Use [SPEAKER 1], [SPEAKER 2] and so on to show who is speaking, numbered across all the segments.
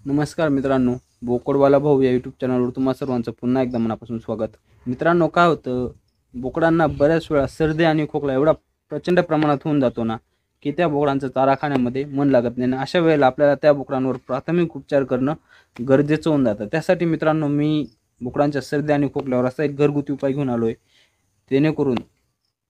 [SPEAKER 1] नमस्कार मित्रांनो, बोकडवाला भाऊ या यूट्यूब चॅनलवर तुम्हा सर्वांचं पुन्हा एकदा मनापासून स्वागत. मित्रांनो, काय होतं, बोकडांना बऱ्याच वेळा सर्दी आणि खोकला एवढा प्रचंड प्रमाणात होऊन जातो ना, की त्या बोकडांचं चारा खाण्यामध्ये मन लागत नाही. आणि अशा वेळेला आपल्याला त्या बोकडांवर प्राथमिक उपचार करणं गरजेचं होऊन जातं. त्यासाठी मित्रांनो, मी बोकडांच्या सर्दी आणि खोकल्यावर असा एक घरगुती उपाय घेऊन आलो आहे, जेणेकरून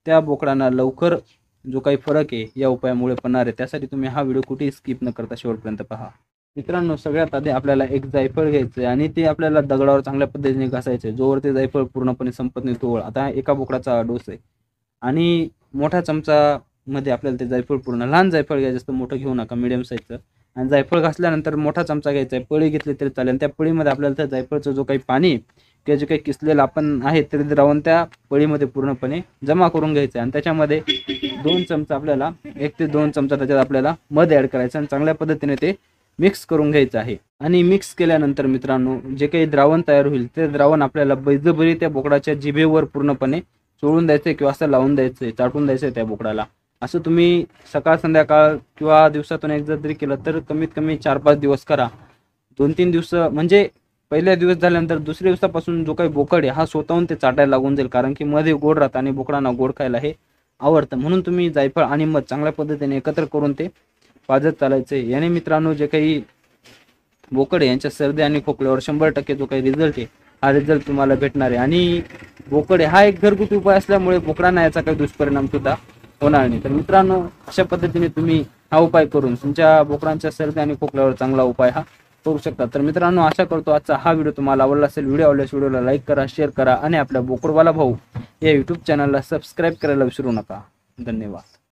[SPEAKER 1] त्या बोकडांना लवकर जो काही फरक आहे या उपायामुळे पडणार आहे. त्यासाठी तुम्ही हा व्हिडिओ कुठेही स्किप न करता शेवटपर्यंत पहा. मित्रांनो, सगळ्यात आधी आपल्याला एक जायफळ घ्यायचं आहे आणि ते आपल्याला दगडावर चांगल्या पद्धतीने घासायचं आहे. जोवर ते जायफळ पूर्णपणे संपत नाही तोवर. आता एका बोकडाचा डोस आहे आणि मोठा चमचामध्ये आपल्याला ते जायफळ पूर्ण, लहान जायफळ घ्यायचं असतं, मोठं घेऊ नका, मिडियम साईजचं. आणि जायफळ घासल्यानंतर मोठा चमचा घ्यायचा आहे, पळी घेतली तरी चालेल. त्या पळीमध्ये आपल्याला त्या जायफळचं जो काही पाणी किंवा जे काही किसलेलं आपण आहे ते द्रावण त्या पळीमध्ये पूर्णपणे जमा करून घ्यायचं आहे. आणि त्याच्यामध्ये 2 चमचा आपल्याला 1 ते 2 चमचा त्याच्यात आपल्याला मध ॲड करायचं आणि चांगल्या पद्धतीने ते मिक्स करून घ्यायचं आहे. आणि मिक्स केल्यानंतर मित्रांनो, जे काही द्रावण तयार होईल ते द्रावण आपल्याला बैजभरी त्या बोकडाच्या जिभेवर पूर्णपणे चोळून द्यायचं किंवा असं लावून द्यायचं, चाटून द्यायचं त्या बोकडाला. असं तुम्ही सकाळ संध्याकाळ किंवा दिवसातून एकदा जरी केलं तर कमीत कमी 4-5 दिवस करा. 2-3 दिवस म्हणजे पहिल्या दिवस झाल्यानंतर दुसऱ्या दिवसापासून जो काही बोकड आहे हा स्वतःहून ते चाटायला लागून जाईल, कारण की मध्ये गोड राहतं आणि बोकडांना गोड खायला हे आवडतं. म्हणून तुम्ही जायफळ आणि मध चांगल्या पद्धतीने एकत्र करून ते पाजत चालायचं आहे. याने मित्रांनो, जे काही बोकड आहे यांच्या सर्दी आणि खोकल्यावर 100% जो काही रिझल्ट आहे हा रिझल्ट तुम्हाला भेटणार आहे. आणि बोकड हा एक घरगुती उपाय असल्यामुळे बोकडांना याचा काही दुष्परिणाम सुद्धा होणार नाही. तर मित्रांनो, अशा पद्धतीने तुम्ही हा उपाय करून तुमच्या बोकडांच्या सर्दी आणि खोकल्यावर चांगला उपाय हा करू शकता. तर मित्रांनो, आशा करतो आजचा हा व्हिडिओ तुम्हाला आवडला असेल. व्हिडिओ आवडल्यास व्हिडिओला लाईक करा, शेअर करा आणि आपल्या बोकडवाला भाऊ या यूट्यूब चॅनलला सबस्क्राईब करायला विसरू नका. धन्यवाद.